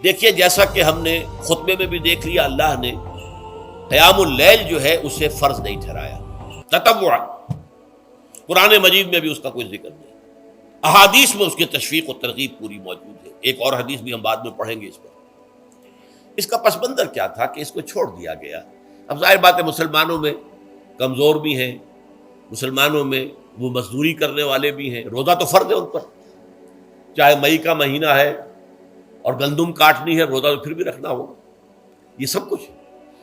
دیکھیے جیسا کہ ہم نے خطبے میں بھی دیکھ لیا، اللہ نے قیام اللیل جو ہے اسے فرض نہیں ٹھہرایا تطوع، قرآن مجید میں بھی اس کا کوئی ذکر نہیں، احادیث میں اس کی تشویق و ترغیب پوری موجود ہے۔ ایک اور حدیث بھی ہم بعد میں پڑھیں گے اس پر۔ اس کا پس منظر کیا تھا کہ اس کو چھوڑ دیا گیا۔ اب ظاہر بات ہے مسلمانوں میں کمزور بھی ہیں، مسلمانوں میں وہ مزدوری کرنے والے بھی ہیں، روزہ تو فرض ہے ان پر، چاہے مئی کا مہینہ ہے اور گندم کاٹنی ہے، روزہ تو پھر بھی رکھنا ہوگا، یہ سب کچھ،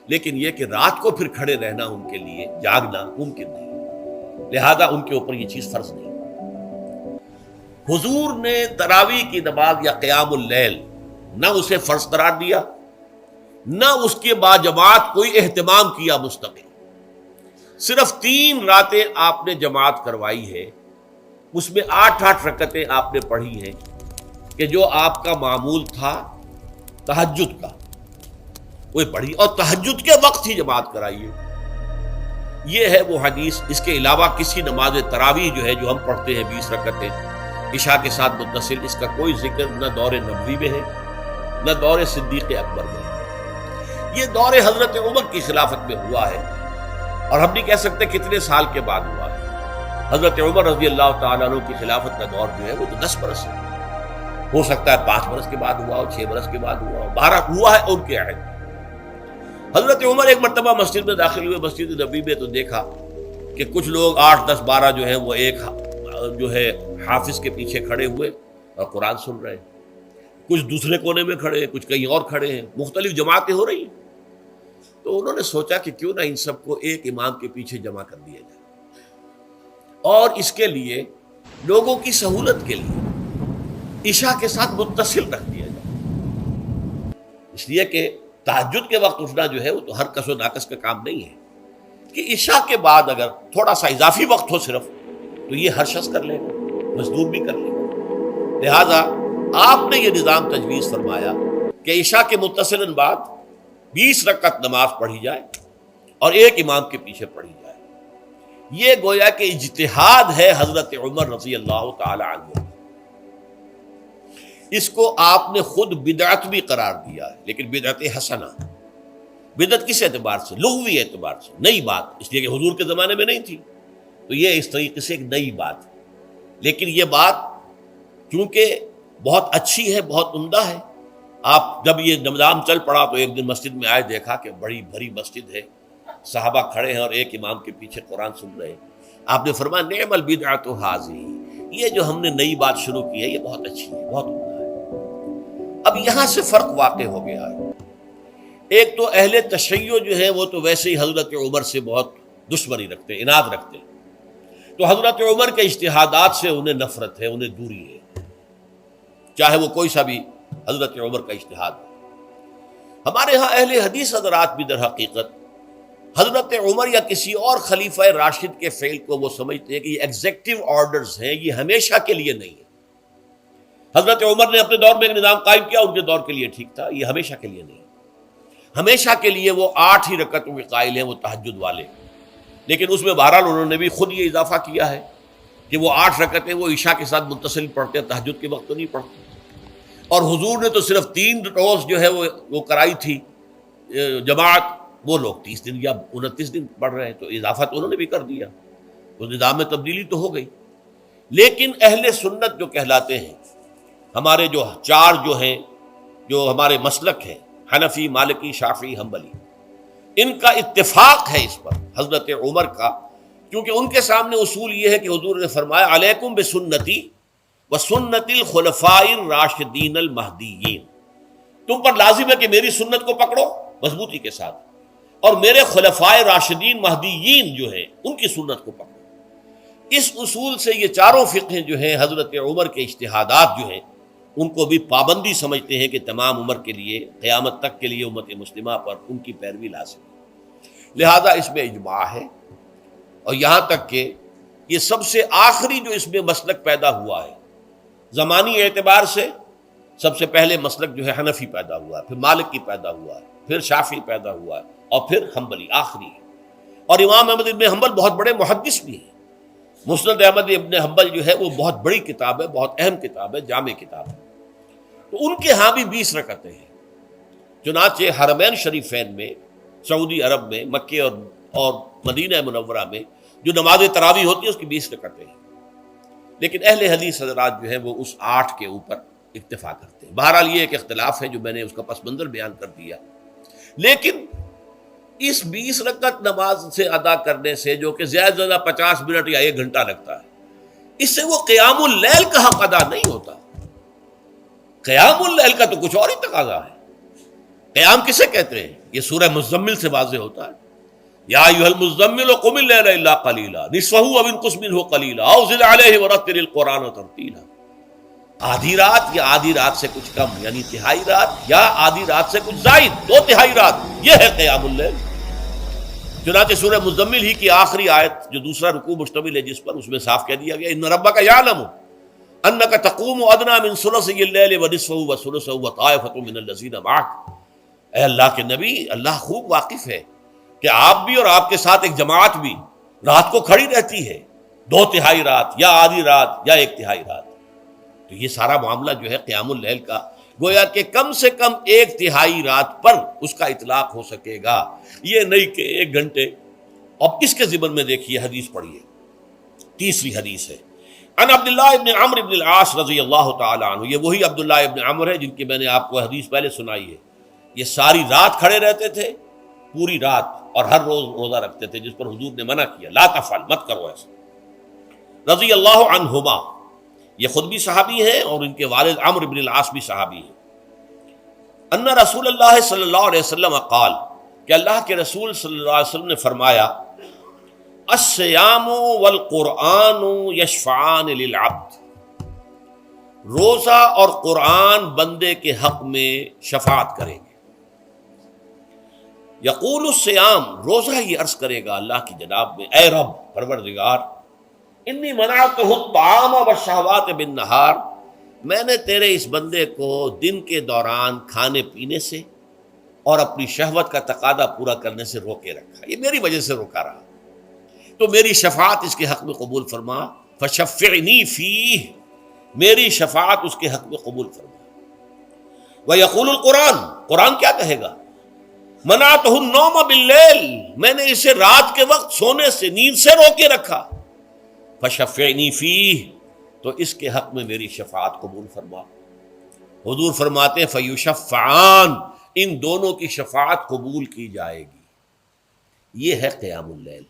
لیکن یہ کہ رات کو پھر کھڑے رہنا ان کے لیے، جاگنا ممکن نہیں، لہذا ان کے اوپر یہ چیز فرض نہیں۔ حضور نے تراویح کی نماز یا قیام اللیل نہ اسے فرض قرار دیا، نہ اس کے بعد جماعت کوئی اہتمام کیا مستقل، صرف 3 راتیں آپ نے جماعت کروائی ہے، اس میں 8 رکعتیں آپ نے پڑھی ہیں کہ جو آپ کا معمول تھا تہجد کا وہ پڑھی، اور تہجد کے وقت ہی جماعت کرائی ہے۔ یہ ہے وہ حدیث۔ اس کے علاوہ کسی نماز تراویح جو ہے جو ہم پڑھتے ہیں 20 رکعتیں عشاء کے ساتھ متصل، اس کا کوئی ذکر نہ دور نبوی میں ہے نہ دور صدیق اکبر میں ہے۔ یہ دور حضرت عمر کی خلافت میں ہوا ہے، اور ہم نہیں کہہ سکتے کتنے سال کے بعد ہوا ہے۔ حضرت عمر رضی اللہ تعالیٰ عنہ کی خلافت کا دور جو ہے وہ تو 10 برس ہے، ہو سکتا ہے 5 برس کے بعد ہوا ہو، 6 برس کے بعد ہوا ہو، 12 ہوا ہے ان کے عہد۔ حضرت عمر ایک مرتبہ مسجد میں داخل ہوئے، مسجد نبی میں، تو دیکھا کہ کچھ لوگ 8 10 12 جو ہیں وہ ایک جو ہے حافظ کے پیچھے کھڑے ہوئے اور قرآن سن رہے ہیں، کچھ دوسرے کونے میں کھڑے ہیں، کچھ کہیں اور کھڑے ہیں، مختلف جماعتیں ہو رہی ہیں۔ تو انہوں نے سوچا کہ کیوں نہ ان سب کو ایک امام کے پیچھے جمع کر دیا جائے، اور اس کے لیے لوگوں کی سہولت کے لیے عشاء کے ساتھ متصل رکھ دیا جائے، اس لیے کہ تہجد کے وقت اٹھنا جو ہے وہ تو ہر کس و ناقص کا کام نہیں ہے، کہ عشاء کے بعد اگر تھوڑا سا اضافی وقت ہو صرف، تو یہ ہر شخص کر لے گا، مزدور بھی کر لے گا۔ لہذا آپ نے یہ نظام تجویز فرمایا کہ عشاء کے متصلاً بعد 20 رکعت نماز پڑھی جائے اور ایک امام کے پیچھے پڑھی جائے۔ یہ گویا کہ اجتہاد ہے حضرت عمر رضی اللہ تعالی عنہ، اس کو آپ نے خود بدعت بھی قرار دیا ہے، لیکن بدعت حسنہ۔ بدعت کس اعتبار سے؟ لغوی اعتبار سے، نئی بات، اس لیے کہ حضور کے زمانے میں نہیں تھی، تو یہ اس طریقے سے ایک نئی بات ہے، لیکن یہ بات چونکہ بہت اچھی ہے، بہت عمدہ ہے۔ آپ جب یہ نظام چل پڑا تو ایک دن مسجد میں آئے، دیکھا کہ بڑی بھری مسجد ہے، صحابہ کھڑے ہیں اور ایک امام کے پیچھے قرآن سن رہے ہیں۔ آپ نے فرمایا نعم البدعۃ ھذہ، یہ جو ہم نے نئی بات شروع کی ہے یہ بہت اچھی ہے، بہت عمدہ ہے۔ اب یہاں سے فرق واقع ہو گیا ہے۔ ایک تو اہل تشیع جو ہے وہ تو ویسے ہی حضرت عمر سے بہت دشمنی رکھتے ہیں، عناد رکھتے ہیں، تو حضرت عمر کے اجتہادات سے انہیں نفرت ہے، انہیں دوری ہے، چاہے وہ کوئی سا بھی حضرت عمر کا اجتہاد ہو۔ ہمارے ہاں اہل حدیث حضرات بھی در حقیقت حضرت عمر یا کسی اور خلیفہ راشد کے فعل کو وہ سمجھتے ہیں کہ یہ ایگزیکٹو آرڈرز ہیں، یہ ہمیشہ کے لیے نہیں ہے۔ حضرت عمر نے اپنے دور میں ایک نظام قائم کیا، ان کے دور کے لیے ٹھیک تھا، یہ ہمیشہ کے لیے نہیں ہے۔ ہمیشہ کے لیے وہ 8 ہی رکعتوں کے قائل ہیں، وہ تہجد والے، لیکن اس میں بہرحال انہوں نے بھی خود یہ اضافہ کیا ہے کہ وہ 8 رکعتیں وہ عشاء کے ساتھ متصل پڑھتے ہیں، تہجد کے وقت تو نہیں پڑھتے۔ اور حضور نے تو صرف 3 روز جو ہے وہ کرائی تھی جماعت، وہ لوگ 30 دن یا 29 دن پڑھ رہے ہیں، تو اضافہ تو انہوں نے بھی کر دیا، تو نظام میں تبدیلی تو ہو گئی۔ لیکن اہل سنت جو کہلاتے ہیں، ہمارے جو 4 جو ہیں، جو ہمارے مسلک ہیں، حنفی، مالکی، شافعی، حنبلی، ان کا اتفاق ہے اس پر حضرت عمر کا، کیونکہ ان کے سامنے اصول یہ ہے کہ حضور نے فرمایا علیکم بسنتی وسنت الخلفاء الراشدین المہدیین، تم پر لازم ہے کہ میری سنت کو پکڑو مضبوطی کے ساتھ، اور میرے خلفاء راشدین مہدیین جو ہیں ان کی سنت کو پکڑو۔ اس اصول سے یہ 4 فقہیں جو ہیں حضرت عمر کے اجتہادات جو ہیں ان کو بھی پابندی سمجھتے ہیں کہ تمام عمر کے لیے، قیامت تک کے لیے امت مسلمہ پر ان کی پیروی لازم ہے، لہذا اس میں اجماع ہے۔ اور یہاں تک کہ یہ سب سے آخری جو اس میں مسلک پیدا ہوا ہے زمانی اعتبار سے، سب سے پہلے مسلک جو ہے حنفی پیدا ہوا ہے، پھر مالکی پیدا ہوا ہے، پھر شافعی پیدا ہوا ہے، اور پھر حنبلی آخری ہے۔ اور امام احمد ابن حنبل بہت بڑے محدث بھی ہیں، مسند احمد ابن حنبل جو ہے وہ بہت بڑی کتاب ہے، بہت اہم کتاب ہے، جامع کتاب ہے، تو ان کے ہاں بھی 20 رکعتیں ہیں۔ چنانچہ حرمین شریفین میں، سعودی عرب میں، مکے اور مدینہ منورہ میں جو نماز تراویح ہوتی ہے اس کی 20 رکعتیں ہیں، لیکن اہل حدیث حضرات جو ہیں وہ اس 8 کے اوپر اکتفا کرتے ہیں۔ بہرحال یہ ایک اختلاف ہے جو میں نے اس کا پس منظر بیان کر دیا، لیکن اس 20 رکعت نماز سے ادا کرنے سے، جو کہ زیادہ سے زیادہ 50 منٹ یا 1 گھنٹہ لگتا ہے، اس سے وہ قیام اللیل کا حق ادا نہیں ہوتا۔ قیام اللیل کا تو کچھ اور ہی تقاضا ہے۔ قیام کسے کہتے ہیں؟ یہ سورہ مزمل سے واضح ہوتا ہے، یا ایھا المزمل قم اللیل الا قلیلا نصفہ او انقص منہ قلیلا او زد علیہ ورتل القرآن ترتیلا۔ آدھی رات یا آدھی رات سے کچھ کم، یعنی تہائی رات، یا آدھی رات سے کچھ زائد، 2/3 رات، یہ ہے قیام اللیل۔ چنانچہ سورہ مزمل ہی کی آخری آیت جو دوسرا رکوع مشتمل ہے جس پر، اس میں صاف کہہ دیا گیا ان ربک یعلم انک تقوم ادنی من ثلثی اللیل ونصفہ وثلثہ وطائفۃ من الذین معک۔ اے اللہ کے نبی، اللہ خوب واقف ہے کہ آپ بھی اور آپ کے ساتھ ایک جماعت بھی رات کو کھڑی رہتی ہے، 2/3 رات یا آدھی رات یا 1/3 رات۔ تو یہ سارا معاملہ جو ہے قیام اللیل کا، گویا کہ کم سے کم 1/3 رات پر اس کا اطلاق ہو سکے گا، یہ نہیں کہ 1 گھنٹے۔ اب اس کے ضمن میں دیکھیے حدیث پڑھیے، تیسری حدیث ہے ان عبداللہ ابن عمرو ابن العاص رضی اللہ تعالی عنہ۔ یہ وہی عبداللہ ابن عمرو ہے جن کی میں نے آپ کو حدیث پہلے سنائی ہے۔ یہ ساری رات کھڑے رہتے تھے، پوری رات، اور ہر روز روزہ رکھتے تھے، جس پر حضور نے منع کیا، لا تفعل، مت کرو ایسا۔ رضی اللہ عنہما، یہ خود بھی صحابی ہیں اور ان کے والد عمرو بن العاص بھی صحابی ہیں۔ ان رسول اللہ صلی اللہ علیہ وسلم قال، کہ اللہ کے رسول صلی اللہ علیہ وسلم نے فرمایا، الصیام والقرآن یشفعان للعبد، روزہ اور قرآن بندے کے حق میں شفاعت کریں گے۔ یقول الصیام، روزہ یہ عرض کرے گا اللہ کی جناب میں، اے رب پروردگار، انی منعتہ الطعام والشہوات بالنہار، میں نے تیرے اس بندے کو دن کے دوران کھانے پینے سے اور اپنی شہوت کا تقاضا پورا کرنے سے روکے رکھا، یہ میری وجہ سے روکا رہا، تو میری شفاعت اس کے حق میں قبول فرما، فشفعنی فیہ، میری شفاعت اس کے حق میں قبول فرما۔ ویقول القرآن، قرآن کیا کہے گا؟ منعتہ النوم باللیل، میں نے اسے رات کے وقت سونے سے، نیند سے روکے رکھا، فشفعنی فیہ، تو اس کے حق میں میری شفاعت قبول فرما۔ حضور فرماتے ہیں فیشفعان، ان دونوں کی شفاعت قبول کی جائے گی۔ یہ ہے قیام اللیل۔